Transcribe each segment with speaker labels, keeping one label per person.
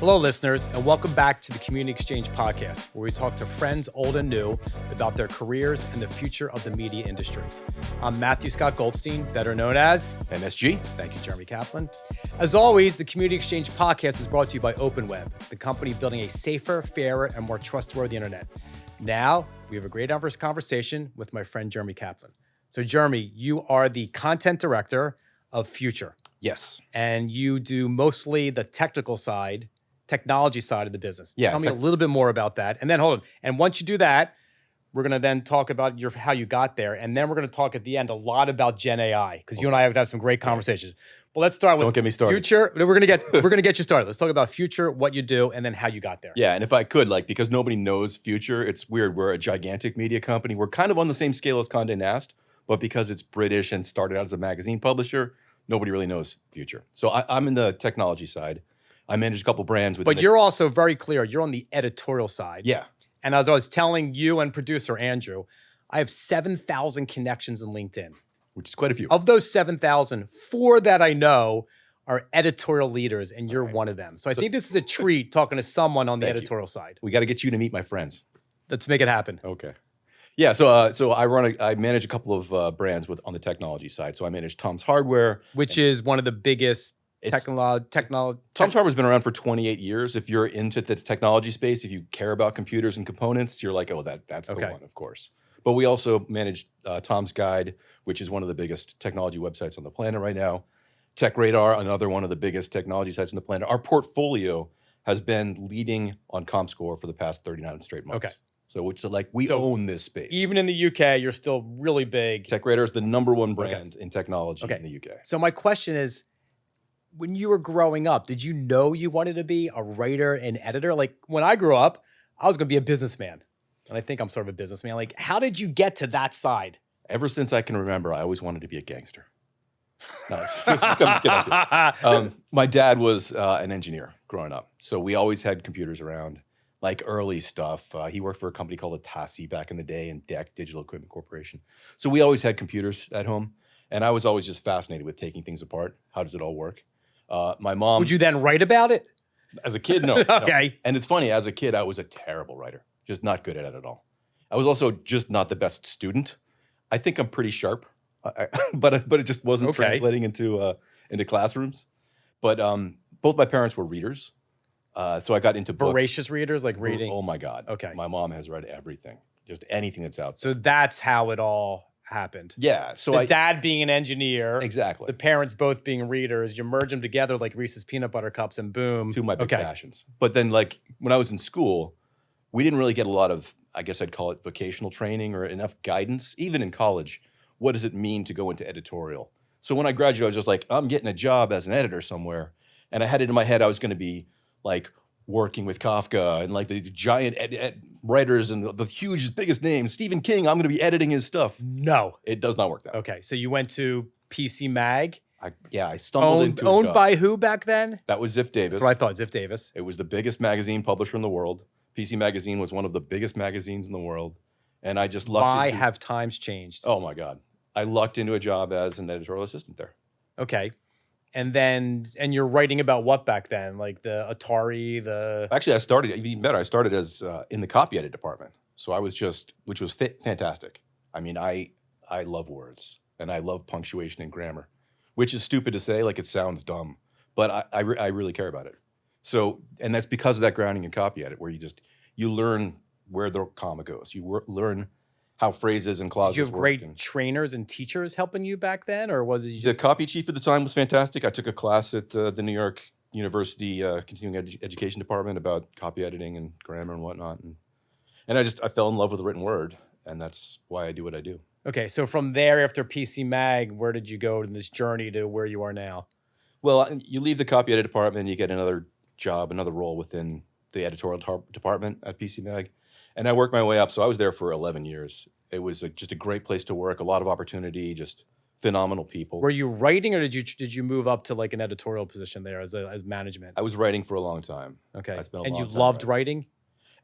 Speaker 1: Hello, listeners, and welcome back to the Community Exchange podcast, where we talk to friends old and new about their careers and the future of the media industry. I'm Matthew Scott Goldstein, better known as
Speaker 2: MSG.
Speaker 1: Thank you, Jeremy Kaplan. As always, the Community Exchange podcast is brought to you by OpenWeb, the company building a safer, fairer, and more trustworthy internet. Now, we have a great conversation with my friend Jeremy Kaplan. So, Jeremy, you are the content director of Future.
Speaker 2: Yes.
Speaker 1: And you do mostly the technology side of the business.
Speaker 2: Yeah.
Speaker 1: Tell me a little bit more about that. And then hold on. And once you do that, we're going to then talk about how you got there. And then we're going to talk at the end a lot about Gen AI, because you and I have had some great conversations. But let's start with
Speaker 2: Don't get me started.
Speaker 1: Future. We're going to get you started. Let's talk about Future, what you do, and then how you got there.
Speaker 2: Yeah. And if I could, because nobody knows Future, it's weird. We're a gigantic media company. We're kind of on the same scale as Condé Nast, but because it's British and started out as a magazine publisher, nobody really knows Future. So I'm in the technology side. I manage a couple brands.
Speaker 1: But you're also very clear. You're on the editorial side.
Speaker 2: Yeah.
Speaker 1: And as I was telling you and producer Andrew, I have 7,000 connections in LinkedIn.
Speaker 2: Which is quite a few.
Speaker 1: Of those 7,000, 4 that I know are editorial leaders, and you're one of them. So I think this is a treat talking to someone on the editorial side.
Speaker 2: We got to get you to meet my friends.
Speaker 1: Let's make it happen.
Speaker 2: Okay. Yeah, so I manage a couple of brands on the technology side. So I manage Tom's Hardware,
Speaker 1: which is one of the biggest technology.
Speaker 2: Tom's Hardware's been around for 28 years. If you're into the technology space, if you care about computers and components, you're like, oh, that's the one, of course. But we also manage Tom's Guide, which is one of the biggest technology websites on the planet right now. Tech Radar, another one of the biggest technology sites on the planet. Our portfolio has been leading on ComScore for the past 39 straight months.
Speaker 1: Okay.
Speaker 2: So it's we own this space.
Speaker 1: Even in the UK, you're still really big.
Speaker 2: Tech Radar is the #1 brand in technology in the UK.
Speaker 1: So my question is, when you were growing up, did you know you wanted to be a writer and editor? Like when I grew up, I was going to be a businessman. And I think I'm sort of a businessman. Like, how did you get to that side?
Speaker 2: Ever since I can remember, I always wanted to be a gangster. No, I'm kidding. My dad was an engineer growing up. So we always had computers around, like early stuff. He worked for a company called Atasi back in the day, and DEC, Digital Equipment Corporation. So we always had computers at home. And I was always just fascinated with taking things apart. How does it all work? My mom...
Speaker 1: Would you then write about it?
Speaker 2: As a kid, no.
Speaker 1: Okay.
Speaker 2: No. And it's funny, as a kid, I was a terrible writer. Just not good at it at all. I was also just not the best student. I think I'm pretty sharp, but it just wasn't translating into classrooms. But both my parents were readers, so I got into books.
Speaker 1: Voracious readers, like reading?
Speaker 2: Oh my God.
Speaker 1: Okay.
Speaker 2: My mom has read everything, just anything that's out there.
Speaker 1: So that's how it all happened.
Speaker 2: Yeah. So
Speaker 1: the dad being an engineer.
Speaker 2: Exactly.
Speaker 1: The parents both being readers. You merge them together like Reese's Peanut Butter Cups and boom.
Speaker 2: Two of my big passions. But then when I was in school, we didn't really get a lot of, I guess I'd call it vocational training or enough guidance, even in college. What does it mean to go into editorial? So when I graduated, I was just like, I'm getting a job as an editor somewhere. And I had it in my head I was going to be working with Kafka and the giant writers and the huge, biggest names. Stephen King, I'm going to be editing his stuff.
Speaker 1: No.
Speaker 2: It does not work that way.
Speaker 1: Okay, so you went to PC Mag.
Speaker 2: I stumbled into a
Speaker 1: owned
Speaker 2: job.
Speaker 1: by who back then?
Speaker 2: That was Ziff Davis.
Speaker 1: That's what I thought, Ziff Davis.
Speaker 2: It was the biggest magazine publisher in the world. PC Magazine was one of the biggest magazines in the world. And I just lucked
Speaker 1: Why have times changed?
Speaker 2: Oh my God. I lucked into a job as an editorial assistant there.
Speaker 1: Okay. And you're writing about what back then? Like the Atari,
Speaker 2: Actually, I started, even better, I started as in the copy edit department. So I was which was fantastic. I mean, I love words and I love punctuation and grammar, which is stupid to say, it sounds dumb, but I really care about it. So, and that's because of that grounding in copy edit, where you learn where the comma goes. You learn how phrases and clauses work.
Speaker 1: Did you have great trainers and teachers helping you back then, or was it
Speaker 2: The copy chief at the time was fantastic. I took a class at the New York University Continuing Education Department about copy editing and grammar and whatnot. And I fell in love with the written word, and that's why I do what I do.
Speaker 1: Okay, so from there, after PC Mag, where did you go in this journey to where you are now?
Speaker 2: Well, you leave the copy edit department, and you get another role within the editorial department at PC Mag. And I worked my way up. So I was there for 11 years. It was just a great place to work, a lot of opportunity, just phenomenal people.
Speaker 1: Were you writing, or did you move up to an editorial position there as management?
Speaker 2: I was writing for a long time.
Speaker 1: Okay.
Speaker 2: I spent a
Speaker 1: and
Speaker 2: long
Speaker 1: you
Speaker 2: time
Speaker 1: loved writing?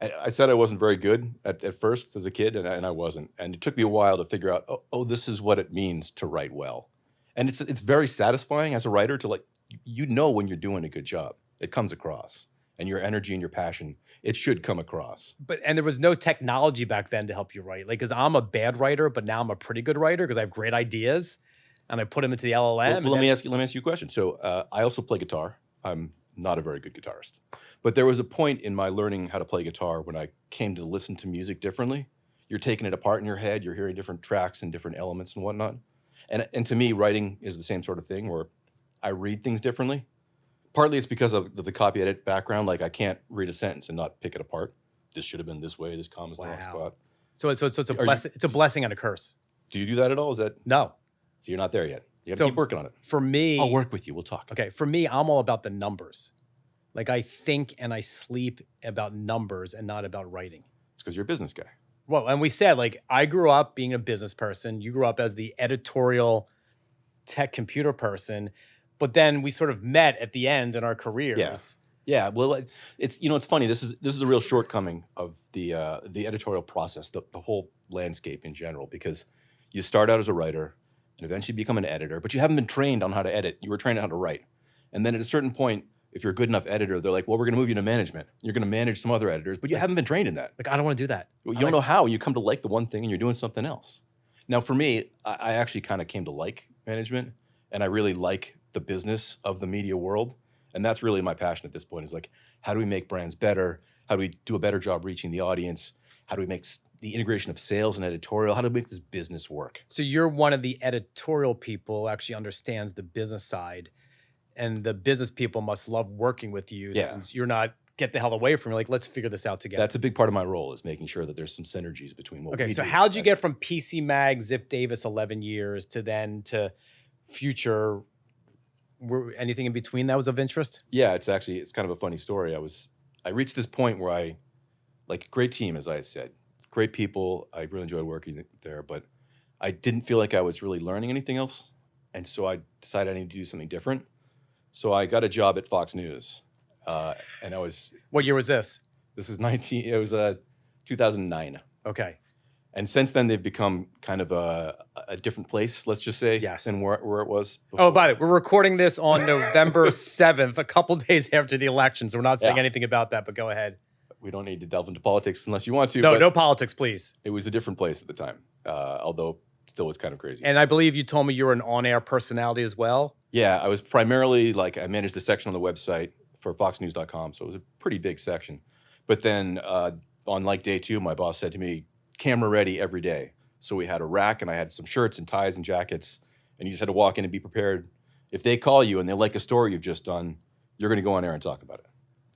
Speaker 2: And I said I wasn't very good at first as a kid, and I wasn't. And it took me a while to figure out, this is what it means to write well. And it's very satisfying as a writer to when you're doing a good job. It comes across. and your energy and your passion, it should come across.
Speaker 1: And there was no technology back then to help you write. Like, because I'm a bad writer, but now I'm a pretty good writer because I have great ideas, and I put them into the LLM.
Speaker 2: Well, let me ask you a question. So I also play guitar. I'm not a very good guitarist, but there was a point in my learning how to play guitar when I came to listen to music differently. You're taking it apart in your head. You're hearing different tracks and different elements and whatnot. And to me, writing is the same sort of thing where I read things differently. Partly it's because of the copy edit background. Like I can't read a sentence and not pick it apart. This should have been this way. This comma's in the wrong spot.
Speaker 1: So it's a blessing. It's a blessing and a curse.
Speaker 2: Do you do that at all? Is that
Speaker 1: no?
Speaker 2: So you're not there yet. You have to keep working on it.
Speaker 1: For me,
Speaker 2: I'll work with you. We'll talk.
Speaker 1: Okay. For me, I'm all about the numbers. Like I think and I sleep about numbers and not about writing.
Speaker 2: It's because you're a business guy.
Speaker 1: Well, and we said, like, I grew up being a business person. You grew up as the editorial tech computer person, but then we sort of met at the end in our careers.
Speaker 2: Yeah. Well, it's it's funny. This is a real shortcoming of the editorial process, the whole landscape in general, because you start out as a writer and eventually become an editor, but you haven't been trained on how to edit. You were trained on how to write, and then at a certain point, if you're a good enough editor, they're like, well, we're going to move you to management. You're going to manage some other editors, but you haven't been trained in that.
Speaker 1: Like, I don't want to do that.
Speaker 2: You don't know how. You come to like the one thing and you're doing something else. Now, for me, I actually kind of came to like management, and I really like the business of the media world. And that's really my passion at this point is like, how do we make brands better? How do we do a better job reaching the audience? How do we make the integration of sales and editorial? How do we make this business work?
Speaker 1: So you're one of the editorial people who actually understands the business side. And the business people must love working with you since you're not get the hell away from me. Like, let's figure this out together.
Speaker 2: That's a big part of my role is making sure that there's some synergies between what we do.
Speaker 1: Okay, so how'd you get from PC Mag, Zip Davis, 11 years to Future? Anything in between that was of interest?
Speaker 2: Yeah, it's kind of a funny story. I reached this point where I, like, great team, as I said, great people. I really enjoyed working there, but I didn't feel like I was really learning anything else. And so I decided I needed to do something different. So I got a job at Fox News, and I was.
Speaker 1: What year was this?
Speaker 2: This is 2009.
Speaker 1: Okay.
Speaker 2: And since then, they've become kind of a different place, let's just say, than where it was before.
Speaker 1: Oh, by the way, we're recording this on November 7th, a couple days after the election, so we're not saying anything about that, but go ahead.
Speaker 2: We don't need to delve into politics unless you want to.
Speaker 1: No, no politics, please.
Speaker 2: It was a different place at the time, although still was kind of crazy.
Speaker 1: And I believe you told me you were an on-air personality as well?
Speaker 2: Yeah, I was primarily, I managed the section on the website for foxnews.com, so it was a pretty big section. But then on day 2, my boss said to me, camera ready every day. So we had a rack, and I had some shirts and ties and jackets, and you just had to walk in and be prepared. If they call you and they like a story you've just done, you're going to go on air and talk about it.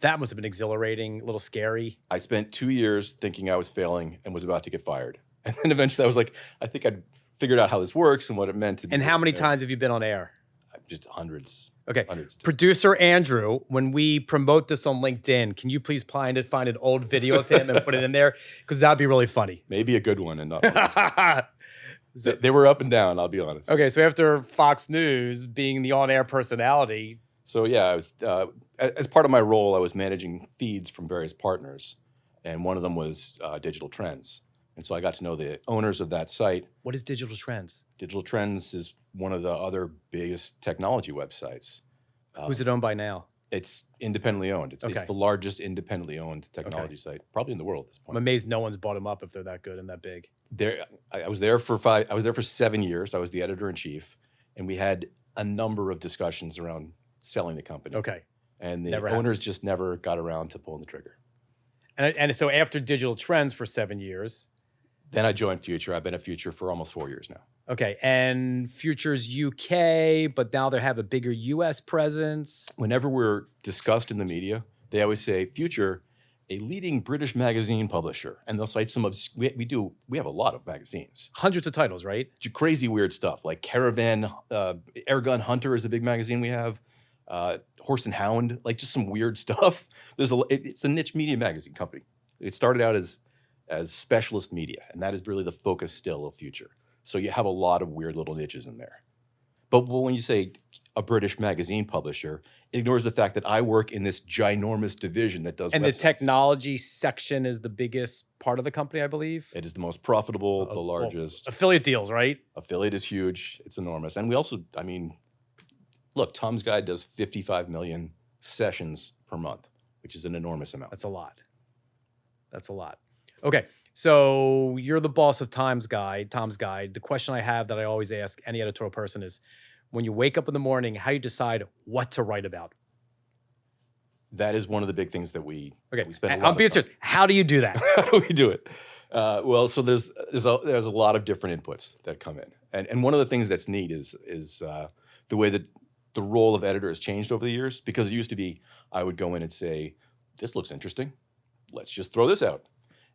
Speaker 1: That must have been exhilarating, a little scary.
Speaker 2: I spent 2 years thinking I was failing and was about to get fired. And then eventually I was like, I think I'd figured out how this works and what it meant to be.
Speaker 1: And how many times have you been on air?
Speaker 2: Just hundreds.
Speaker 1: Okay.
Speaker 2: Hundreds.
Speaker 1: Producer Andrew, when we promote this on LinkedIn, can you please find an old video of him and put it in there? Because that'd be really funny.
Speaker 2: Maybe a good one and not. They were up and down, I'll be honest.
Speaker 1: Okay, so after Fox News being the on-air personality.
Speaker 2: So yeah, I was as part of my role, I was managing feeds from various partners, and one of them was Digital Trends. And so I got to know the owners of that site.
Speaker 1: What is Digital Trends?
Speaker 2: Digital Trends is one of the other biggest technology websites.
Speaker 1: Who's it owned by now?
Speaker 2: It's independently owned. It's the largest independently owned technology site, probably in the world at this point.
Speaker 1: I'm amazed no one's bought them up if they're that good and that big.
Speaker 2: I was there for 7 years. I was the editor-in-chief, and we had a number of discussions around selling the company.
Speaker 1: Okay.
Speaker 2: And the owners just never got around to pulling the trigger.
Speaker 1: And so after Digital Trends for 7 years.
Speaker 2: Then I joined Future. I've been at Future for almost 4 years now.
Speaker 1: Okay, and Future's UK, but now they have a bigger US presence.
Speaker 2: Whenever we're discussed in the media, they always say, Future, a leading British magazine publisher. And they'll cite some of, we have a lot of magazines.
Speaker 1: Hundreds of titles, right?
Speaker 2: Crazy weird stuff, like Caravan, Airgun Hunter is a big magazine we have. Horse and Hound, like just some weird stuff. It's a niche media magazine company. It started out as specialist media, and that is really the focus still of Future. So you have a lot of weird little niches in there. But when you say a British magazine publisher, it ignores the fact that I work in this ginormous division that does
Speaker 1: And
Speaker 2: websites.
Speaker 1: the technology section is the biggest part of the company, I believe?
Speaker 2: It is the most profitable, the largest.
Speaker 1: Affiliate deals, right?
Speaker 2: Affiliate is huge. It's enormous. And we also, look, Tom's Guide does 55 million sessions per month. which is an enormous amount.
Speaker 1: That's a lot. That's a lot. Okay. So you're the boss of Tom's Guide. The question I have that I always ask any editorial person is, when you wake up in the morning, how do you decide what to write about?
Speaker 2: That is one of the big things that we spend a lot
Speaker 1: I'm being serious. How do you do that?
Speaker 2: How do we do it? Well, so there's a lot of different inputs that come in, and one of the things that's neat is the way that the role of editor has changed over the years. Because it used to be I would go in and say, "This looks interesting, let's just throw this out,"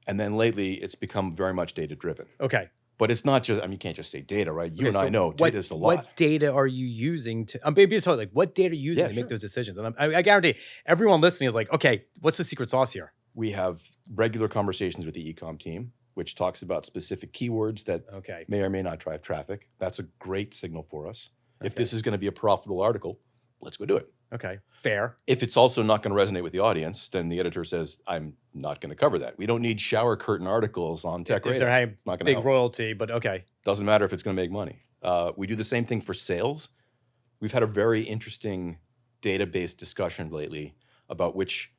Speaker 2: and then lately it's become very much data driven.
Speaker 1: Okay.
Speaker 2: But it's not just, I mean, you can't just say data, right? You and I know data is a lot.
Speaker 1: What data are you using to, maybe it's hard, like what data are you using to make those decisions? And I guarantee everyone listening is like, okay, what's the secret sauce here?
Speaker 2: We have regular conversations with the e-com team, which talks about specific keywords that may or may not drive traffic. That's a great signal for us. If this is going to be a profitable article, let's go do it.
Speaker 1: Okay, fair.
Speaker 2: If it's also not going to resonate with the audience, then the editor says, I'm not going to cover that. We don't need shower curtain articles on Tech Radar.
Speaker 1: They're
Speaker 2: it's not going to
Speaker 1: big
Speaker 2: help.
Speaker 1: royalty, but okay.
Speaker 2: Doesn't matter if it's going to make money. We do the same thing for sales. We've had a very interesting database discussion lately about which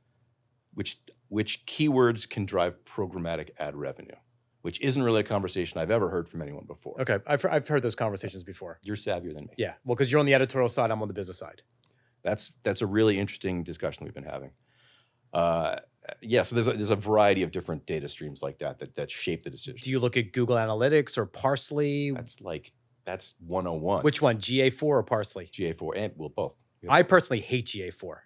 Speaker 2: keywords can drive programmatic ad revenue, which isn't really a conversation I've ever heard from anyone before.
Speaker 1: Okay, I've heard those conversations before.
Speaker 2: You're savvier than me.
Speaker 1: Yeah, well, because you're on the editorial side, I'm on the business side.
Speaker 2: That's a really interesting discussion we've been having. Yeah, so there's a variety of different data streams like that shape the decision.
Speaker 1: Do you look at Google Analytics or Parsley?
Speaker 2: That's 101.
Speaker 1: Which one, GA4 or Parsley?
Speaker 2: GA4, and well, both.
Speaker 1: I personally hate GA4.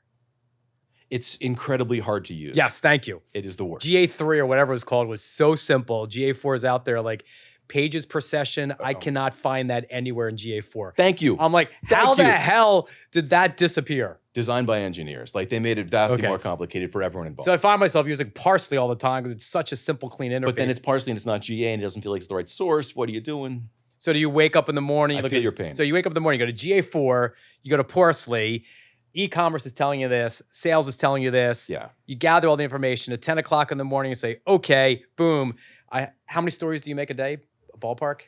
Speaker 2: It's incredibly hard to use.
Speaker 1: Yes, thank you.
Speaker 2: It is the worst.
Speaker 1: GA3 or whatever it's called was so simple. GA4 is out there like pages per session. I cannot find that anywhere in GA4.
Speaker 2: Thank you.
Speaker 1: I'm like, how the hell did that disappear?
Speaker 2: Designed by engineers. Like they made it vastly more complicated for everyone involved.
Speaker 1: So I find myself using Parsley all the time because it's such a simple, clean interface.
Speaker 2: But then it's Parsley and it's not GA and it doesn't feel like it's the right source. What are you doing?
Speaker 1: So do you wake up in the morning?
Speaker 2: I feel your pain.
Speaker 1: So you wake up in the morning, you go to GA4, you go to Parsley, e-commerce is telling you this, sales is telling you this.
Speaker 2: Yeah.
Speaker 1: You gather all the information at 10 o'clock in the morning and say, okay, boom. How many stories do you make a day? A ballpark?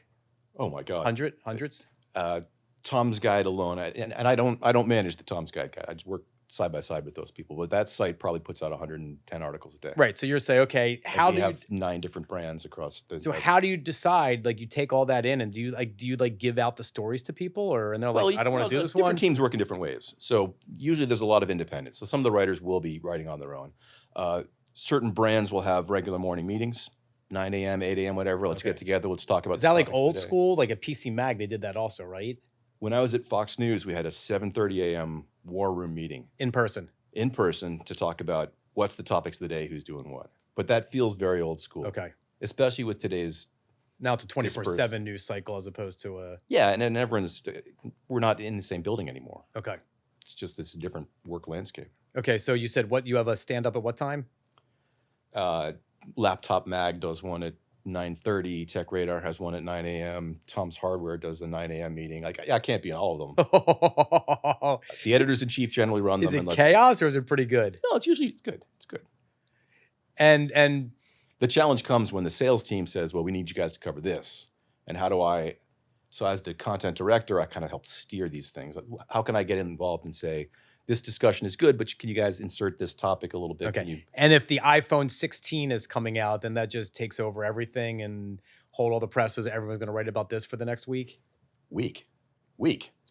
Speaker 2: Oh my God.
Speaker 1: Hundreds?
Speaker 2: Tom's Guide alone, and I don't manage the Tom's Guide. I just work side by side with those people, but that site probably puts out 110 articles a day.
Speaker 1: Right. So you're saying, okay, how do you
Speaker 2: have 9 different brands across the.
Speaker 1: So how do you decide? Like you take all that in, and do you give out the stories to people, or and they're like, I don't want to do this one.
Speaker 2: Different teams work in different ways. So usually there's a lot of independence. So some of the writers will be writing on their own. Certain brands will have regular morning meetings. 9 a.m., 8 a.m., whatever. Let's get together. Let's talk about.
Speaker 1: Is that like old school? Like at PC Mag, they did that also, right?
Speaker 2: When I was at Fox News, we had a 7:30 a.m. war room meeting.
Speaker 1: In person
Speaker 2: to talk about what's the topics of the day, who's doing what. But that feels very old school.
Speaker 1: Okay.
Speaker 2: Especially with today's.
Speaker 1: Now it's a 24/7 news cycle as opposed to a.
Speaker 2: Yeah, and we're not in the same building anymore.
Speaker 1: Okay.
Speaker 2: It's a different work landscape.
Speaker 1: Okay, so you said you have a stand up at what time?
Speaker 2: Laptop Mag does one at 9:30. Tech Radar has one at 9 a.m. Tom's Hardware does the 9 a.m. meeting. Like I can't be in all of them. The editors in chief generally run them.
Speaker 1: Is it chaos or is it pretty good?
Speaker 2: No, it's good. It's good.
Speaker 1: And
Speaker 2: the challenge comes when the sales team says, "Well, we need you guys to cover this." And how do I? So as the content director, I kind of help steer these things. How can I get involved and say, this discussion is good, but can you guys insert this topic a little bit?
Speaker 1: Okay. And if the iPhone 16 is coming out, then that just takes over everything and hold all the presses. Everyone's going to write about this for the next week?
Speaker 2: Week.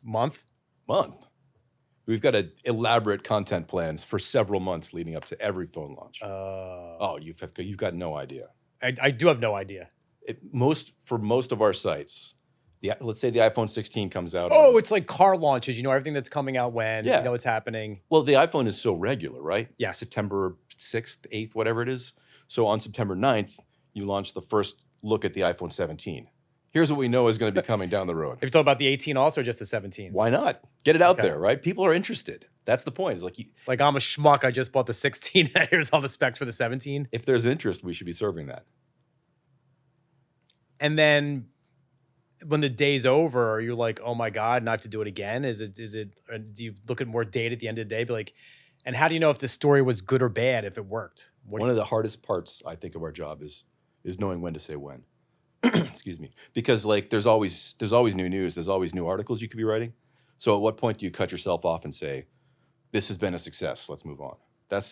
Speaker 1: Month.
Speaker 2: We've got elaborate content plans for several months leading up to every phone launch. You've got no idea.
Speaker 1: I do have no idea.
Speaker 2: For most of our sites, let's say the iPhone 16 comes out.
Speaker 1: It's like car launches. You know everything that's coming out when.
Speaker 2: Yeah.
Speaker 1: You know what's happening.
Speaker 2: Well, the iPhone is so regular, right?
Speaker 1: Yeah.
Speaker 2: September 6th, 8th, whatever it is. So on September 9th, you launch the first look at the iPhone 17. Here's what we know is going to be coming down the road.
Speaker 1: If you talk about the 18 also, or just the 17?
Speaker 2: Why not? Get it out there, right? People are interested. That's the point. It's
Speaker 1: like I'm a schmuck. I just bought the 16. Here's all the specs for the 17.
Speaker 2: If there's interest, we should be serving that.
Speaker 1: And then when the day's over, you're like, oh my God, and I have to do it again? Do you look at more data at the end of the day? Be like, and how do you know if the story was good or bad, if it worked?
Speaker 2: One of the hardest parts, I think, of our job is knowing when to say when. Excuse me. Because there's always new news. There's always new articles you could be writing. So at what point do you cut yourself off and say, this has been a success, let's move on?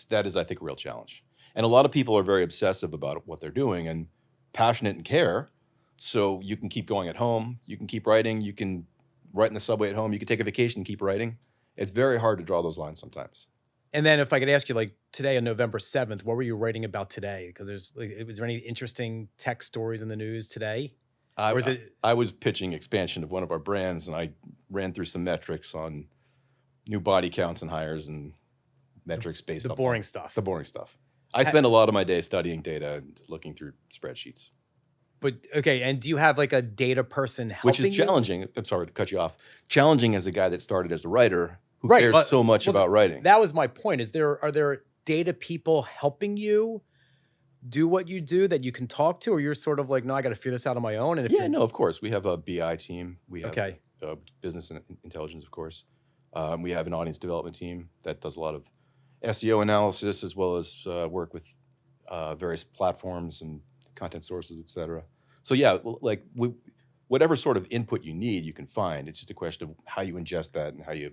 Speaker 2: That is, I think, a real challenge. And a lot of people are very obsessive about what they're doing and passionate and care. So you can keep going at home. You can keep writing. You can write in the subway at home. You can take a vacation and keep writing. It's very hard to draw those lines sometimes.
Speaker 1: And then if I could ask you, like today on November 7th, what were you writing about today? Because is there any interesting tech stories in the news today? Or is it?
Speaker 2: I was pitching expansion of one of our brands, and I ran through some metrics on new body counts and hires and metrics based on
Speaker 1: the boring stuff.
Speaker 2: The boring stuff. I spend a lot of my day studying data and looking through spreadsheets.
Speaker 1: But okay, and do you have like a data person helping
Speaker 2: Which is challenging.
Speaker 1: You?
Speaker 2: I'm sorry to cut you off. Challenging as a guy that started as a writer who
Speaker 1: right,
Speaker 2: cares so much about writing.
Speaker 1: That was my point. Are there data people helping you do what you do that you can talk to, or you're sort of like, no, I got to figure this out on my own? And
Speaker 2: no, of course. We have a BI team. We have business and intelligence, of course. We have an audience development team that does a lot of SEO analysis, as well as work with various platforms and content sources, et cetera. So yeah, like whatever sort of input you need, you can find. It's just a question of how you ingest that and how you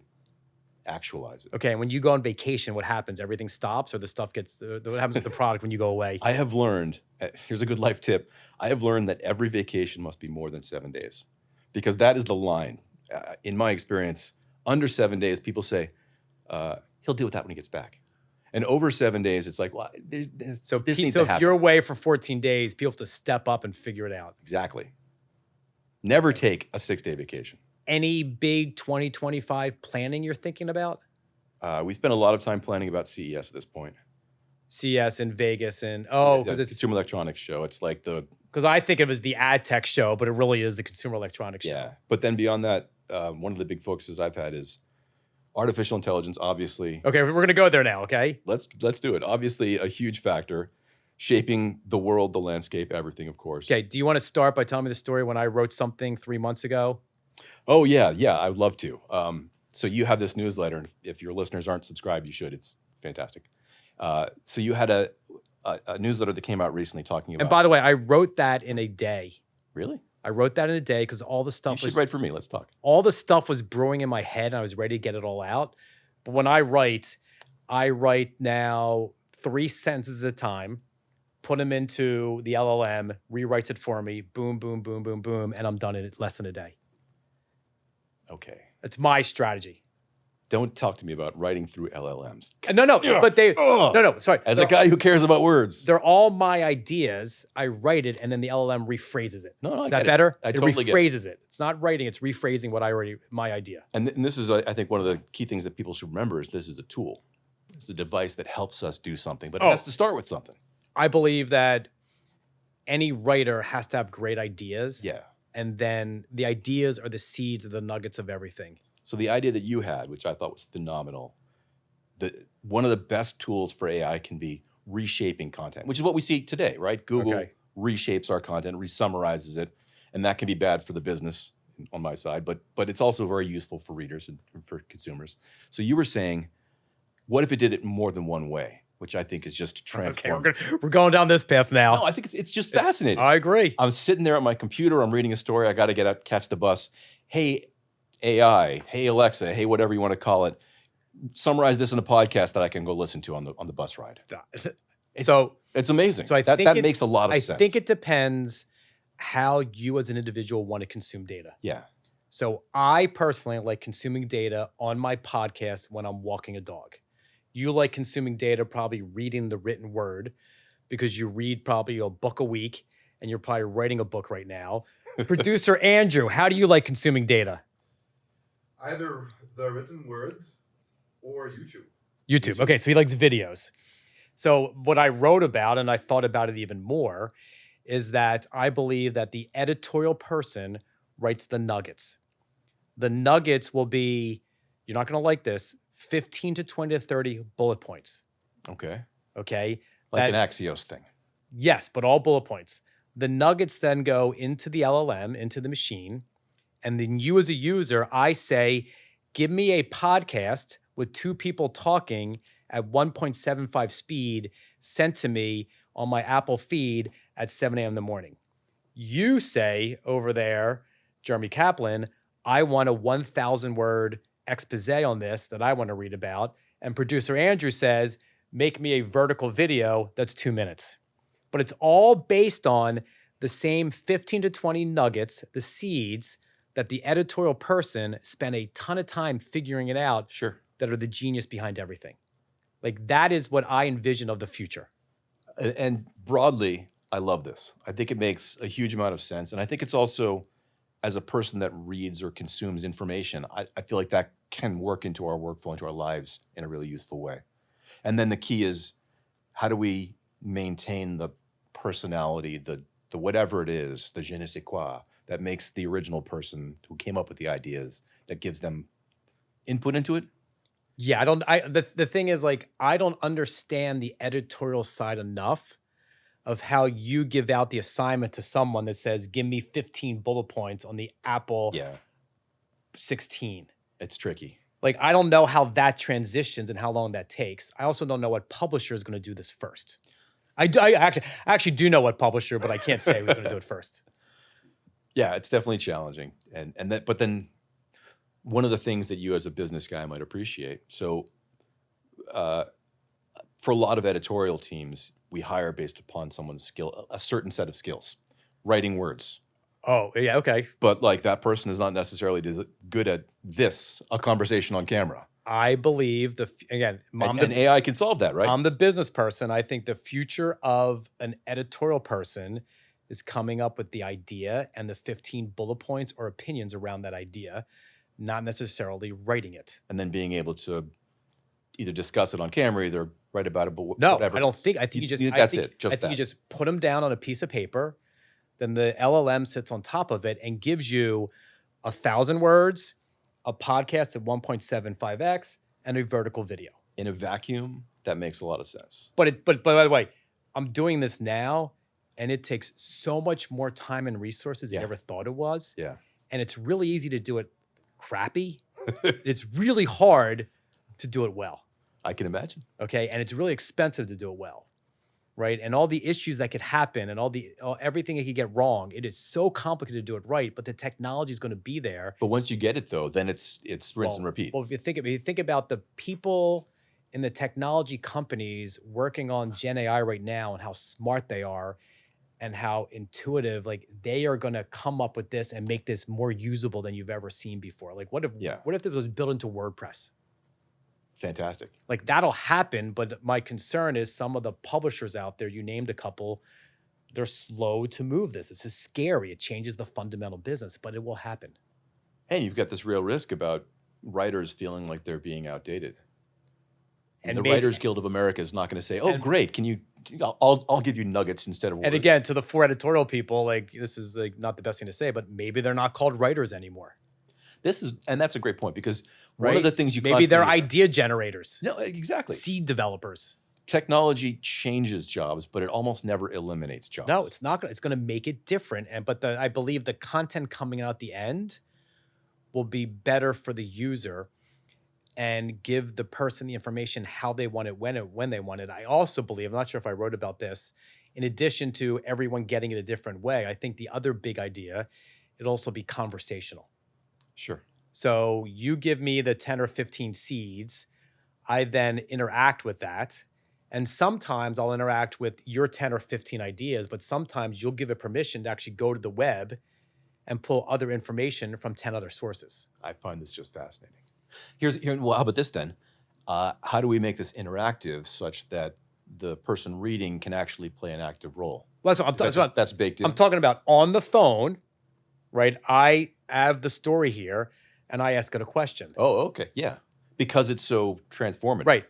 Speaker 2: actualize it.
Speaker 1: Okay, and when you go on vacation, what happens? Everything stops, or the stuff gets, what happens with the product when you go away?
Speaker 2: I have learned, here's a good life tip. I have learned that every vacation must be more than 7 days, because that is the line. In my experience, under 7 days, people say, he'll deal with that when he gets back. And over 7 days, it's like, well, this needs to happen.
Speaker 1: So if you're away for 14 days, people have to step up and figure it out.
Speaker 2: Exactly. Never take a 6-day vacation.
Speaker 1: Any big 2025 planning you're thinking about?
Speaker 2: We spend a lot of time planning about CES at this point.
Speaker 1: CES in Vegas, and because it's
Speaker 2: Consumer Electronics Show. It's like
Speaker 1: because I think of it as the Adtech show, but it really is the Consumer Electronics show.
Speaker 2: Yeah, but then beyond that, one of the big focuses I've had is artificial intelligence, obviously.
Speaker 1: Okay, we're gonna go there now. Okay,
Speaker 2: let's do it. Obviously, a huge factor, shaping the world, the landscape, everything, of course.
Speaker 1: Okay, do you want to start by telling me the story when I wrote something 3 months ago?
Speaker 2: Oh yeah, I would love to. So you have this newsletter, and if your listeners aren't subscribed, you should. It's fantastic. So you had a newsletter that came out recently talking about.
Speaker 1: And by the way, I wrote that in a day.
Speaker 2: Really?
Speaker 1: I wrote that in a day because all the stuff.
Speaker 2: You should write for me. Let's talk.
Speaker 1: All the stuff was brewing in my head, and I was ready to get it all out. But when I write now 3 sentences at a time, put them into the LLM, rewrites it for me, boom, boom, boom, boom, boom, and I'm done in less than a day.
Speaker 2: Okay.
Speaker 1: That's my strategy.
Speaker 2: Don't talk to me about writing through LLMs.
Speaker 1: No, but sorry.
Speaker 2: As a guy who cares about words.
Speaker 1: They're all my ideas. I write it, and then the LLM rephrases it.
Speaker 2: No,
Speaker 1: is that better?
Speaker 2: I totally get it.
Speaker 1: It rephrases it. It's not writing, it's rephrasing my idea.
Speaker 2: And this is, I think, one of the key things that people should remember is this is a tool. It's a device that helps us do something, but it has to start with something.
Speaker 1: I believe that any writer has to have great ideas.
Speaker 2: Yeah.
Speaker 1: And then the ideas are the seeds or the nuggets of everything.
Speaker 2: So the idea that you had, which I thought was phenomenal, that one of the best tools for AI can be reshaping content, which is what we see today, right? Google reshapes our content, resummarizes it, and that can be bad for the business on my side, but it's also very useful for readers and for consumers. So you were saying, what if it did it more than one way? Which I think is just transform.
Speaker 1: Okay, we're going down this path now.
Speaker 2: No, I think it's just fascinating.
Speaker 1: I agree.
Speaker 2: I'm sitting there at my computer. I'm reading a story. I got to get up, catch the bus. Hey, AI. Hey, Alexa. Hey, whatever you want to call it. Summarize this in a podcast that I can go listen to on the bus ride. It's amazing. So that makes a lot of sense.
Speaker 1: I think it depends how you as an individual want to consume data.
Speaker 2: Yeah.
Speaker 1: So I personally like consuming data on my podcast when I'm walking a dog. You like consuming data, probably reading the written word, because you read probably a book a week, and you're probably writing a book right now. Producer Andrew, how do you like consuming data?
Speaker 3: Either the written word or YouTube.
Speaker 1: YouTube. Okay, so he likes videos. So what I wrote about, and I thought about it even more, is that I believe that the editorial person writes the nuggets. The nuggets will be, you're not going to like this, 15 to 20 to 30 bullet points.
Speaker 2: Okay.
Speaker 1: Like
Speaker 2: an Axios thing.
Speaker 1: Yes, but all bullet points. The nuggets then go into the LLM, into the machine. And then you as a user, I say, give me a podcast with 2 people talking at 1.75 speed sent to me on my Apple feed at 7 a.m. in the morning. You say over there, Jeremy Kaplan, I want a 1,000 word expose on this that I want to read about. And producer Andrew says, make me a vertical video that's 2 minutes. But it's all based on the same 15 to 20 nuggets, the seeds that the editorial person spent a ton of time figuring it out
Speaker 2: Sure.
Speaker 1: that are the genius behind everything. Like that is what I envision of the future.
Speaker 2: And broadly, I love this. I think it makes a huge amount of sense. And I think it's also, as a person that reads or consumes information, I feel like that can work into our workflow, into our lives in a really useful way. And then the key is, how do we maintain the personality, the whatever it is, the je ne sais quoi, that makes the original person who came up with the ideas, that gives them input into it?
Speaker 1: Yeah, the thing is, like, I don't understand the editorial side enough of how you give out the assignment to someone that says, give me 15 bullet points on the Apple
Speaker 2: Yeah,
Speaker 1: 16.
Speaker 2: it's tricky.
Speaker 1: Like, I don't know how that transitions and how long that takes. I also don't know what publisher is going to do this first. I actually do know what publisher, but I can't say who's going to do it first.
Speaker 2: Yeah, it's definitely challenging. But then one of the things that you as a business guy might appreciate. So for a lot of editorial teams, we hire based upon someone's skill, a certain set of skills, writing words.
Speaker 1: Oh, yeah, okay.
Speaker 2: But like that person is not necessarily good at a conversation on camera.
Speaker 1: I believe
Speaker 2: and AI can solve that, right?
Speaker 1: I'm the business person. I think the future of an editorial person is coming up with the idea and the 15 bullet points or opinions around that idea, not necessarily writing it.
Speaker 2: And then being able to either discuss it on camera, either write about it, but
Speaker 1: no,
Speaker 2: whatever.
Speaker 1: I think you just put them down on a piece of paper. Then the LLM sits on top of it and gives you 1,000 words, a podcast at 1.75x, and a vertical video.
Speaker 2: In a vacuum, that makes a lot of sense.
Speaker 1: But by the way, I'm doing this now, and it takes so much more time and resources than I ever thought it was.
Speaker 2: Yeah.
Speaker 1: And it's really easy to do it crappy. It's really hard to do it well.
Speaker 2: I can imagine.
Speaker 1: Okay. And it's really expensive to do it well. Right. And all the issues that could happen and everything that could get wrong. It is so complicated to do it right, but the technology is going to be there.
Speaker 2: But once you get it though, then it's rinse and repeat.
Speaker 1: Well, if you think about the people in the technology companies working on Gen AI right now and how smart they are and how intuitive, like they are going to come up with this and make this more usable than you've ever seen before. Like what if this was built into WordPress?
Speaker 2: Fantastic.
Speaker 1: Like that'll happen, but my concern is some of the publishers out there, you named a couple, they're slow to move this. This is scary. It changes the fundamental business, but it will happen.
Speaker 2: And you've got this real risk about writers feeling like they're being outdated. And the Writers Guild of America is not going to say, "Oh, great! Can you? I'll give you nuggets instead of words."
Speaker 1: And again, to the 4 editorial people, like this is like not the best thing to say, but maybe they're not called writers anymore.
Speaker 2: And that's a great point because one of the things you
Speaker 1: maybe they're idea generators.
Speaker 2: No, exactly.
Speaker 1: Seed developers.
Speaker 2: Technology changes jobs, but it almost never eliminates jobs.
Speaker 1: No, it's not. It's going to make it different. But I believe the content coming out at the end will be better for the user and give the person the information how they want it, when they want it. I also believe, I'm not sure if I wrote about this, in addition to everyone getting it a different way, I think the other big idea, it'll also be conversational.
Speaker 2: Sure.
Speaker 1: So you give me the 10 or 15 seeds, I then interact with that. And sometimes I'll interact with your 10 or 15 ideas, but sometimes you'll give it permission to actually go to the web and pull other information from 10 other sources.
Speaker 2: I find this just fascinating. Well, how about this then? How do we make this interactive such that the person reading can actually play an active role?
Speaker 1: Well,
Speaker 2: that's baked in.
Speaker 1: I'm talking about on the phone, right? I have the story here and I ask it a question.
Speaker 2: Oh, okay. Yeah. Because it's so transformative.
Speaker 1: Right.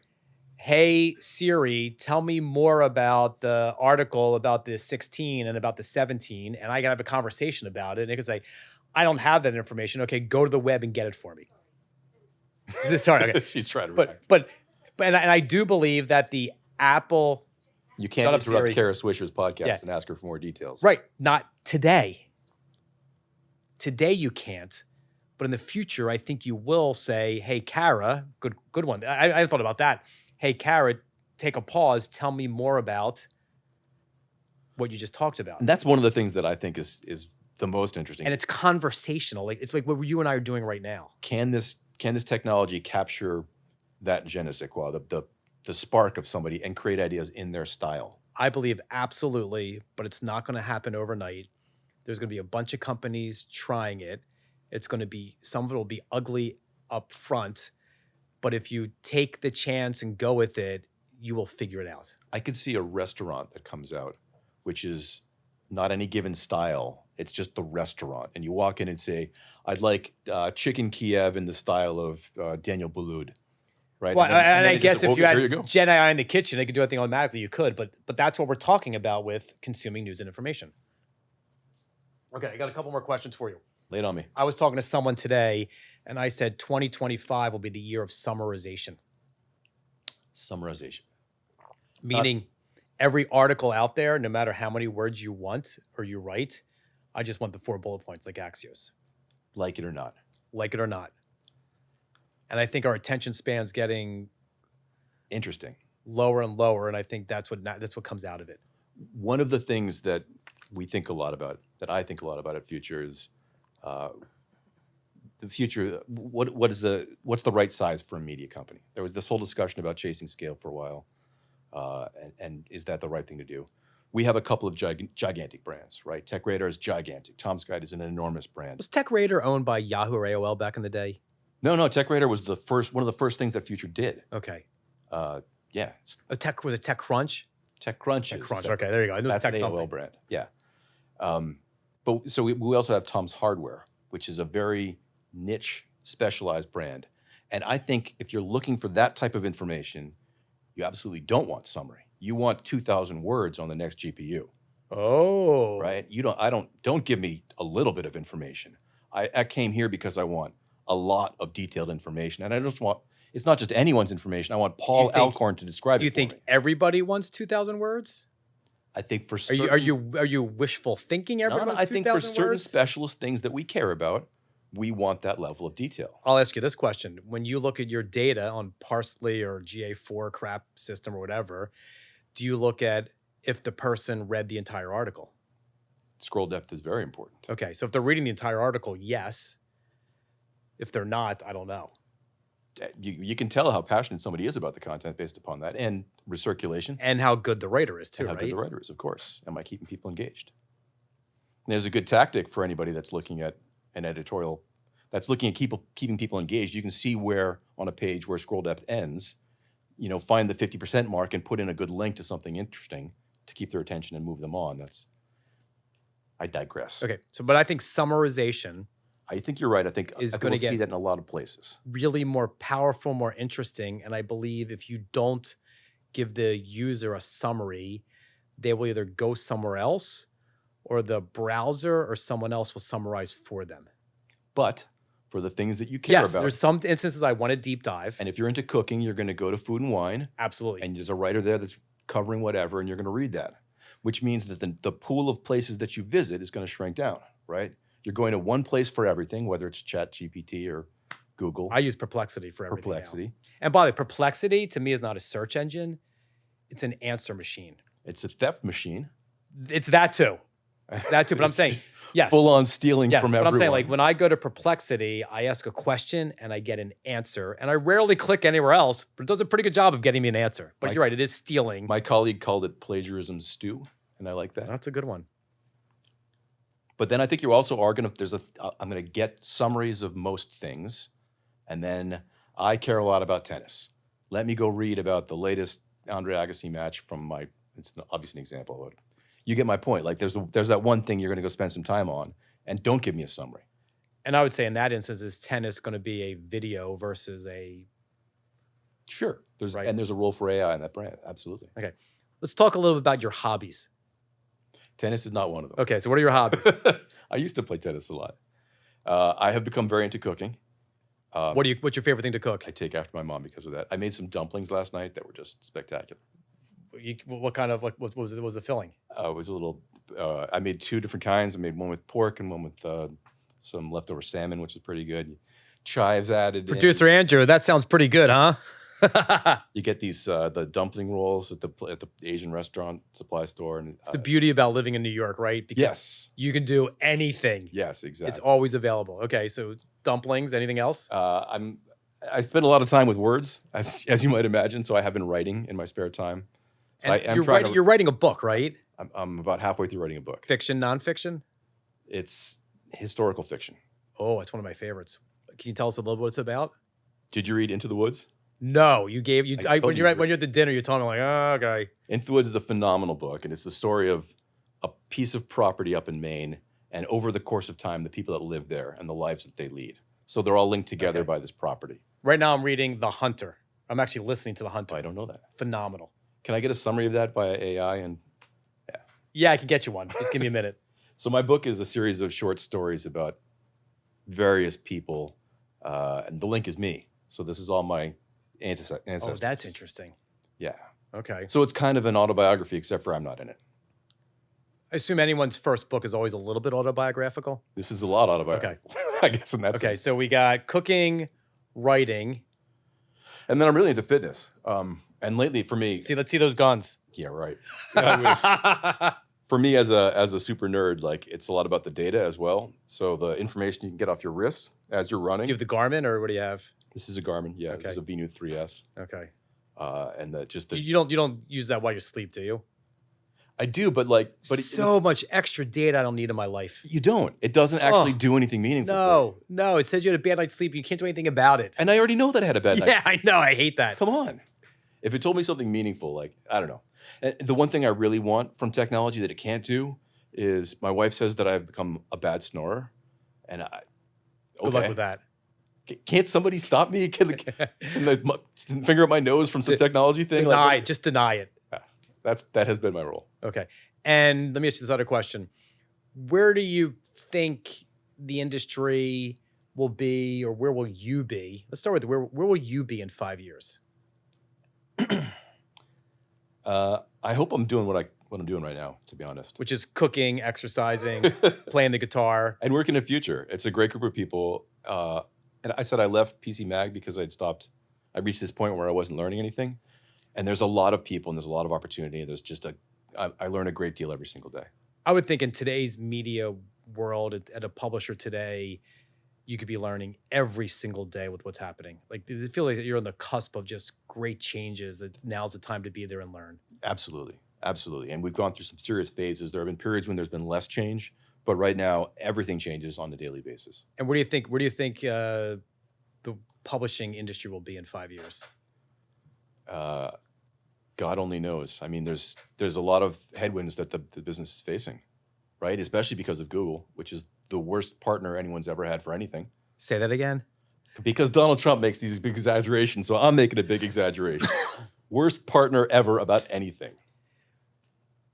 Speaker 1: Hey, Siri, tell me more about the article about the 16 and about the 17. And I can have a conversation about it. And it can say, I don't have that information. Okay, go to the web and get it for me. Sorry, okay.
Speaker 2: She's trying to react.
Speaker 1: But I do believe that the Apple...
Speaker 2: You can't interrupt Kara Swisher's podcast and ask her for more details.
Speaker 1: Right. Not today. Today you can't. But in the future, I think you will say, hey, Kara, good one. I thought about that. Hey, Kara, take a pause. Tell me more about what you just talked about.
Speaker 2: And that's one of the things that I think is the most interesting.
Speaker 1: And it's conversational. Like it's like what you and I are doing right now.
Speaker 2: Can this technology capture that je ne sais quoi, the spark of somebody and create ideas in their style.
Speaker 1: I believe absolutely, but it's not going to happen overnight. There's going to be a bunch of companies trying it. It's going to be, some of it will be ugly up front, but if you take the chance and go with it, you will figure it out.
Speaker 2: I could see a restaurant that comes out, which is not any given style. It's just the restaurant. And you walk in and say, I'd like chicken Kiev in the style of Daniel Boulud. Right.
Speaker 1: Well, and I
Speaker 2: you
Speaker 1: guess
Speaker 2: just,
Speaker 1: if you
Speaker 2: "Here
Speaker 1: had
Speaker 2: go."
Speaker 1: Gen AI in the kitchen, they could do everything automatically. You could, but that's what we're talking about with consuming news and information. Okay, I got a couple more questions for you.
Speaker 2: Lay it on me.
Speaker 1: I was talking to someone today, and I said 2025 will be the year of summarization.
Speaker 2: Summarization.
Speaker 1: Meaning every article out there, no matter how many words you want or you write, I just want the 4 bullet points like Axios.
Speaker 2: Like it or not.
Speaker 1: Like it or not. And I think our attention span's getting
Speaker 2: Interesting.
Speaker 1: lower and lower, and I think that's what comes out of it.
Speaker 2: One of the things that we think a lot about, that I think a lot about at Future is the future. What's the right size for a media company? There was this whole discussion about chasing scale for a while, and is that the right thing to do? We have a couple of gigantic brands, right? TechRadar is gigantic. Tom's Guide is an enormous brand.
Speaker 1: Was TechRadar owned by Yahoo or AOL back in the day?
Speaker 2: No, TechRadar was one of the first things that Future did.
Speaker 1: Okay.
Speaker 2: Yeah.
Speaker 1: Was it TechCrunch?
Speaker 2: TechCrunch.
Speaker 1: TechCrunch. Okay, there you go. I knew it was
Speaker 2: That's
Speaker 1: Tech
Speaker 2: the
Speaker 1: something.
Speaker 2: AOL brand. Yeah. But so we also have Tom's Hardware, which is a very niche, specialized brand. And I think if you're looking for that type of information, you absolutely don't want summary. You want 2,000 words on the next GPU.
Speaker 1: Oh.
Speaker 2: Right? Don't give me a little bit of information. I came here because I want a lot of detailed information. And I just want, it's not just anyone's information. I want Paul Alcorn to describe it.
Speaker 1: Do you think
Speaker 2: me.
Speaker 1: everybody wants 2,000 words?
Speaker 2: I think for
Speaker 1: Are
Speaker 2: certain,
Speaker 1: you wishful thinking everyone wants 2,000
Speaker 2: I think for certain
Speaker 1: words?
Speaker 2: specialist things that we care about, we want that level of detail.
Speaker 1: I'll ask you this question. When you look at your data on Parsley or GA4 crap system or whatever, do you look at if the person read the entire article?
Speaker 2: Scroll depth is very important.
Speaker 1: Okay, so if they're reading the entire article, yes. If they're not, I don't know.
Speaker 2: You can tell how passionate somebody is about the content based upon that, and recirculation.
Speaker 1: And how good the writer is too,
Speaker 2: and how
Speaker 1: right?
Speaker 2: good the writer is, of course. Am I keeping people engaged? And there's a good tactic for anybody that's looking at an editorial, that's looking at keeping people engaged. You can see where on a page where scroll depth ends, find the 50% mark and put in a good link to something interesting to keep their attention and move them on. I digress.
Speaker 1: Okay, but I think summarization,
Speaker 2: I think you're right. I think
Speaker 1: is
Speaker 2: we'll
Speaker 1: going to
Speaker 2: see
Speaker 1: get
Speaker 2: that in a lot of places.
Speaker 1: really more powerful, more interesting. And I believe if you don't give the user a summary, they will either go somewhere else or the browser or someone else will summarize for them.
Speaker 2: But for the things that you care
Speaker 1: Yes,
Speaker 2: about.
Speaker 1: there's some instances I want to deep dive.
Speaker 2: And if you're into cooking, you're going to go to Food and Wine.
Speaker 1: Absolutely.
Speaker 2: And there's a writer there that's covering whatever, and you're going to read that, which means that the pool of places that you visit is going to shrink down, right? You're going to one place for everything, whether it's ChatGPT or Google.
Speaker 1: I use Perplexity for everything.
Speaker 2: Perplexity.
Speaker 1: Now. And by the way, Perplexity to me is not a search engine. It's an answer machine.
Speaker 2: It's a theft machine.
Speaker 1: It's that too. It's that too. But I'm saying, yes.
Speaker 2: Full on stealing from everyone.
Speaker 1: But I'm saying, like, when I go to Perplexity, I ask a question and I get an answer. And I rarely click anywhere else, but it does a pretty good job of getting me an answer. But you're right, it is stealing.
Speaker 2: My colleague called it plagiarism stew, and I like that.
Speaker 1: That's a good one.
Speaker 2: But then I think you also are going to, I'm going to get summaries of most things. And then I care a lot about tennis. Let me go read about the latest Andre Agassi match from it's obviously an example of it. You get my point. Like there's that one thing you're going to go spend some time on, and don't give me a summary.
Speaker 1: And I would say in that instance, is tennis going to be a video versus a...
Speaker 2: Sure. And there's a role for AI in that brand. Absolutely.
Speaker 1: Okay. Let's talk a little bit about your hobbies.
Speaker 2: Tennis is not one of them.
Speaker 1: Okay, so what are your hobbies?
Speaker 2: I used to play tennis a lot. I have become very into cooking.
Speaker 1: What's your favorite thing to cook?
Speaker 2: I take after my mom because of that. I made some dumplings last night that were just spectacular.
Speaker 1: What kind of, what was the filling?
Speaker 2: It was a little, I made 2 different kinds. I made one with pork and one with some leftover salmon, which is pretty good. Chives added in.
Speaker 1: Producer Andrew, that sounds pretty good, huh?
Speaker 2: You get these the dumpling rolls at the Asian restaurant supply store, and
Speaker 1: it's the beauty about living in New York, right? Because
Speaker 2: yes,
Speaker 1: you can do anything.
Speaker 2: Yes, exactly.
Speaker 1: It's always available. Okay, so dumplings. Anything else?
Speaker 2: I spend a lot of time with words, as you might imagine. So I have been writing in my spare time. So
Speaker 1: And
Speaker 2: I'm trying to.
Speaker 1: you're writing a book, right?
Speaker 2: I'm about halfway through writing a book.
Speaker 1: Fiction, nonfiction?
Speaker 2: It's historical fiction.
Speaker 1: Oh, it's one of my favorites. Can you tell us a little bit what it's about?
Speaker 2: Did you read Into the Woods?
Speaker 1: No, when
Speaker 2: told you.
Speaker 1: you're at the dinner, you're telling me like, oh, okay.
Speaker 2: Into the Woods is a phenomenal book, and it's the story of a piece of property up in Maine, and over the course of time, the people that live there and the lives that they lead. So they're all linked together by this property.
Speaker 1: Right now, I'm reading The Hunter. I'm actually listening to The Hunter.
Speaker 2: Oh, I don't know that.
Speaker 1: Phenomenal.
Speaker 2: Can I get a summary of that via AI? And
Speaker 1: yeah, I can get you one. Just give me a minute.
Speaker 2: So my book is a series of short stories about various people, and the link is me. So this is all my ancestors.
Speaker 1: Oh, that's interesting.
Speaker 2: Yeah.
Speaker 1: Okay.
Speaker 2: So it's kind of an autobiography, except for I'm not in it.
Speaker 1: I assume anyone's first book is always a little bit autobiographical.
Speaker 2: This is a lot autobiographical. Okay. I guess in that
Speaker 1: Okay,
Speaker 2: sense.
Speaker 1: so we got cooking, writing.
Speaker 2: And then I'm really into fitness. And lately for me...
Speaker 1: Let's see those guns.
Speaker 2: Yeah, right. I wish. For me as a super nerd, like it's a lot about the data as well. So the information you can get off your wrist as you're running.
Speaker 1: Do you have the Garmin or what do you have?
Speaker 2: This is a Garmin. Yeah,
Speaker 1: Okay.
Speaker 2: This is a Venu 3S.
Speaker 1: Okay.
Speaker 2: And
Speaker 1: you don't use that while you sleep, do you?
Speaker 2: I do, but
Speaker 1: so much extra data I don't need in my life.
Speaker 2: You don't. It doesn't actually do anything meaningful.
Speaker 1: No. It says you had a bad night's sleep. You can't do anything about it.
Speaker 2: And I already know that I had a bad night.
Speaker 1: Yeah, I know. I hate that.
Speaker 2: Come on. If it told me something meaningful, like, I don't know. And the one thing I really want from technology that it can't do is my wife says that I've become a bad snorer. And
Speaker 1: Good luck with that.
Speaker 2: Can't somebody stop me? Can the finger up my nose from some technology thing?
Speaker 1: Just deny it.
Speaker 2: That has been my role.
Speaker 1: Okay. And let me ask you this other question. Where do you think the industry will be, or where will you be? Let's start with where will you be in 5 years?
Speaker 2: I hope I'm doing what I'm doing right now, to be honest.
Speaker 1: Which is cooking, exercising, playing the guitar.
Speaker 2: And working in the future. It's a great group of people. And I said I left PC Mag because I reached this point where I wasn't learning anything. And there's a lot of people and there's a lot of opportunity. There's just I learn a great deal every single day.
Speaker 1: I would think in today's media world, at a publisher today, you could be learning every single day with what's happening. Like, it feels like you're on the cusp of just great changes. That now's the time to be there and learn.
Speaker 2: Absolutely. Absolutely. And we've gone through some serious phases. There have been periods when there's been less change, but right now everything changes on a daily basis.
Speaker 1: And where do you think the publishing industry will be in 5 years?
Speaker 2: God only knows. I mean, there's a lot of headwinds that the business is facing, right? Especially because of Google, which is the worst partner anyone's ever had for anything.
Speaker 1: Say that again.
Speaker 2: Because Donald Trump makes these big exaggerations, so I'm making a big exaggeration. Worst partner ever about anything.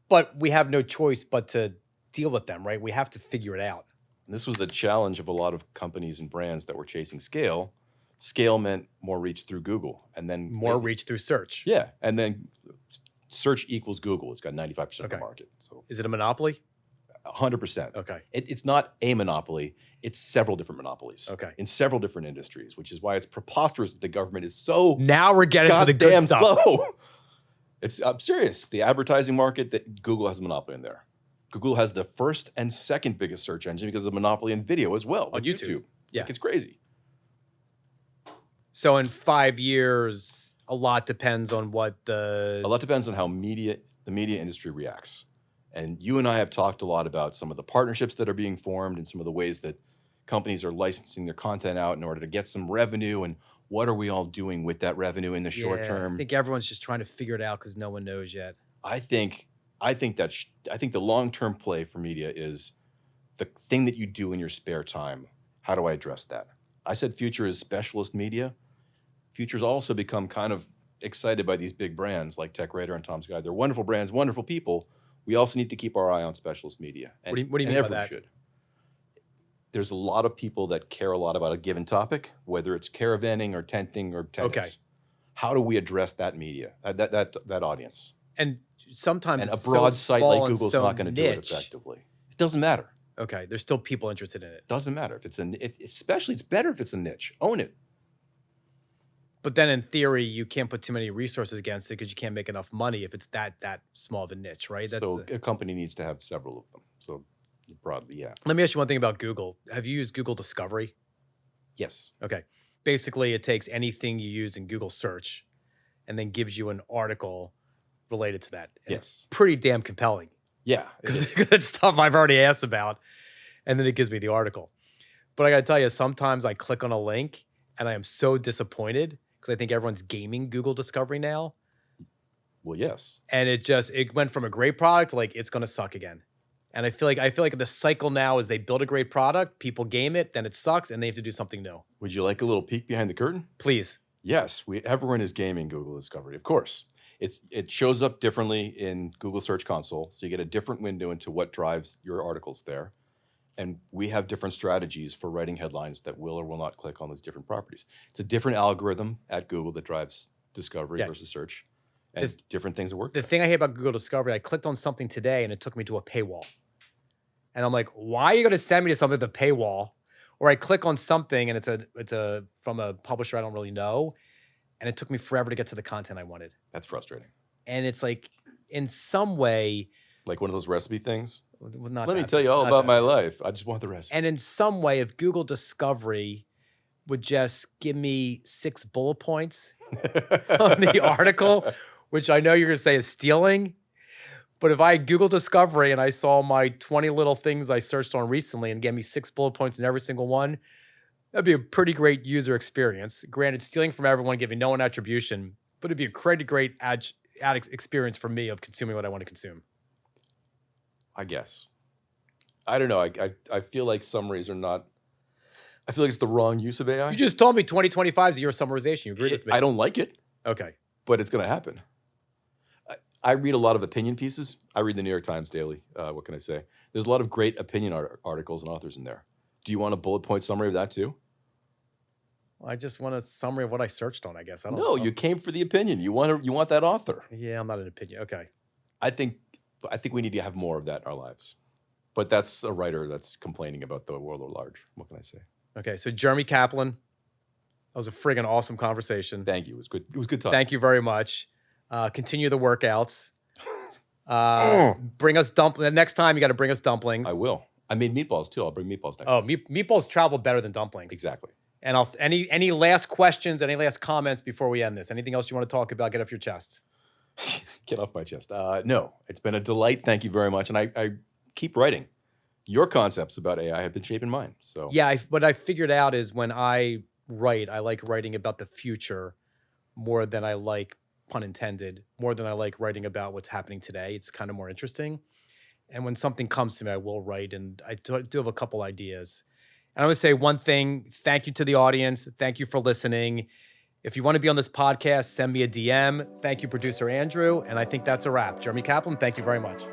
Speaker 1: But we have no choice but to deal with them, right? We have to figure it out.
Speaker 2: And this was the challenge of a lot of companies and brands that were chasing scale. Scale meant more reach through Google, and then
Speaker 1: more reach through search.
Speaker 2: Yeah, and then search equals Google. It's got 95% of the market. So
Speaker 1: is it a monopoly?
Speaker 2: 100%.
Speaker 1: Okay.
Speaker 2: It's not a monopoly. It's several different monopolies.
Speaker 1: Okay.
Speaker 2: In several different industries, which is why it's preposterous that the government is so
Speaker 1: now we're getting to the good stuff.
Speaker 2: Slow. I'm serious. The advertising market, that Google has a monopoly in there. Google has the first and second biggest search engine because of monopoly in video as well.
Speaker 1: On YouTube. Yeah.
Speaker 2: Like, it's crazy.
Speaker 1: So in 5 years, a lot depends on how
Speaker 2: the media industry reacts. And you and I have talked a lot about some of the partnerships that are being formed and some of the ways that companies are licensing their content out in order to get some revenue. And what are we all doing with that revenue in the short term?
Speaker 1: I think everyone's just trying to figure it out because no one knows yet.
Speaker 2: I think the long-term play for media is the thing that you do in your spare time. How do I address that? I said Future is specialist media. Future's also become kind of excited by these big brands like TechRadar and Tom's Guide. They're wonderful brands, wonderful people. We also need to keep our eye on specialist media. And,
Speaker 1: what do you mean by that?
Speaker 2: Should. There's a lot of people that care a lot about a given topic, whether it's caravanning or tenting or tennis.
Speaker 1: Okay.
Speaker 2: How do we address that media, that audience?
Speaker 1: And sometimes
Speaker 2: a broad site like Google's not going to do it effectively. It doesn't matter.
Speaker 1: Okay, there's still people interested in it.
Speaker 2: Doesn't matter especially it's better if it's a niche. Own it.
Speaker 1: But then in theory, you can't put too many resources against it because you can't make enough money if it's that small of a niche, right?
Speaker 2: So a company needs to have several of them. So broadly, yeah.
Speaker 1: Let me ask you one thing about Google. Have you used Google Discovery?
Speaker 2: Yes.
Speaker 1: Okay. basically it takes anything you use in Google search and then gives you an article related to that. And it's pretty damn compelling.
Speaker 2: Yeah.
Speaker 1: Because it's stuff I've already asked about. And then it gives me the article. But I got to tell you, sometimes I click on a link and I am so disappointed because I think everyone's gaming Google Discovery now.
Speaker 2: Well, yes.
Speaker 1: And it went from a great product to like, it's going to suck again. And I feel like the cycle now is they build a great product, people game it, then it sucks, and they have to do something new.
Speaker 2: Would you like a little peek behind the curtain?
Speaker 1: Please.
Speaker 2: Yes, everyone is gaming Google Discovery, of course. It shows up differently in Google Search Console, so you get a different window into what drives your articles there. And we have different strategies for writing headlines that will or will not click on those different properties. It's a different algorithm at Google that drives discovery versus search, and different things that work.
Speaker 1: The thing I hate about Google Discovery, I clicked on something today and it took me to a paywall. And I'm like, why are you going to send me to something with a paywall? Or I click on something and it's from a publisher I don't really know, and it took me forever to get to the content I wanted.
Speaker 2: That's frustrating.
Speaker 1: And it's like, in some way,
Speaker 2: like one of those recipe things.
Speaker 1: Let
Speaker 2: me tell you all about my life. I just want the recipe.
Speaker 1: And in some way, if Google Discovery would just give me 6 bullet points on the article, which I know you're going to say is stealing. But if I Google Discovery and I saw my 20 little things I searched on recently and gave me 6 bullet points in every single one, that'd be a pretty great user experience. Granted, stealing from everyone, giving no one attribution, but it'd be a great ad experience for me of consuming what I want to consume.
Speaker 2: I guess. I don't know. I feel like summaries are not, I feel like it's the wrong use of AI.
Speaker 1: You just told me 2025 is the year of summarization. You agreed with me.
Speaker 2: I don't like it.
Speaker 1: Okay.
Speaker 2: But it's going to happen. I read a lot of opinion pieces. I read the New York Times daily. What can I say? There's a lot of great opinion articles and authors in there. Do you want a bullet point summary of that too?
Speaker 1: Well, I just want a summary of what I searched on, I guess. I don't know.
Speaker 2: No, you came for the opinion. You want that author.
Speaker 1: Yeah, I'm not an opinion. Okay.
Speaker 2: I think we need to have more of that in our lives. But that's a writer that's complaining about the world at large. What can I say?
Speaker 1: Okay, so Jeremy Kaplan, that was a friggin' awesome conversation.
Speaker 2: Thank you. It was good. It was good talk.
Speaker 1: Thank you very much. Continue the workouts. Bring us dumplings. Next time you got to bring us dumplings.
Speaker 2: I will. I made meatballs too. I'll bring meatballs next time.
Speaker 1: Meatballs travel better than dumplings.
Speaker 2: Exactly.
Speaker 1: And any last questions, any last comments before we end this? Anything else you want to talk about? Get off your chest.
Speaker 2: Get off my chest. No, it's been a delight. Thank you very much. And I keep writing. Your concepts about AI have been shaping mine. So
Speaker 1: yeah, what I figured out is when I write, I like writing about the future more than I like, pun intended, more than I like writing about what's happening today. It's kind of more interesting. And when something comes to me, I will write. And I do have a couple ideas. And I would say one thing, thank you to the audience. Thank you for listening. If you want to be on this podcast, send me a DM. Thank you, producer Andrew. And I think that's a wrap. Jeremy Kaplan, thank you very much.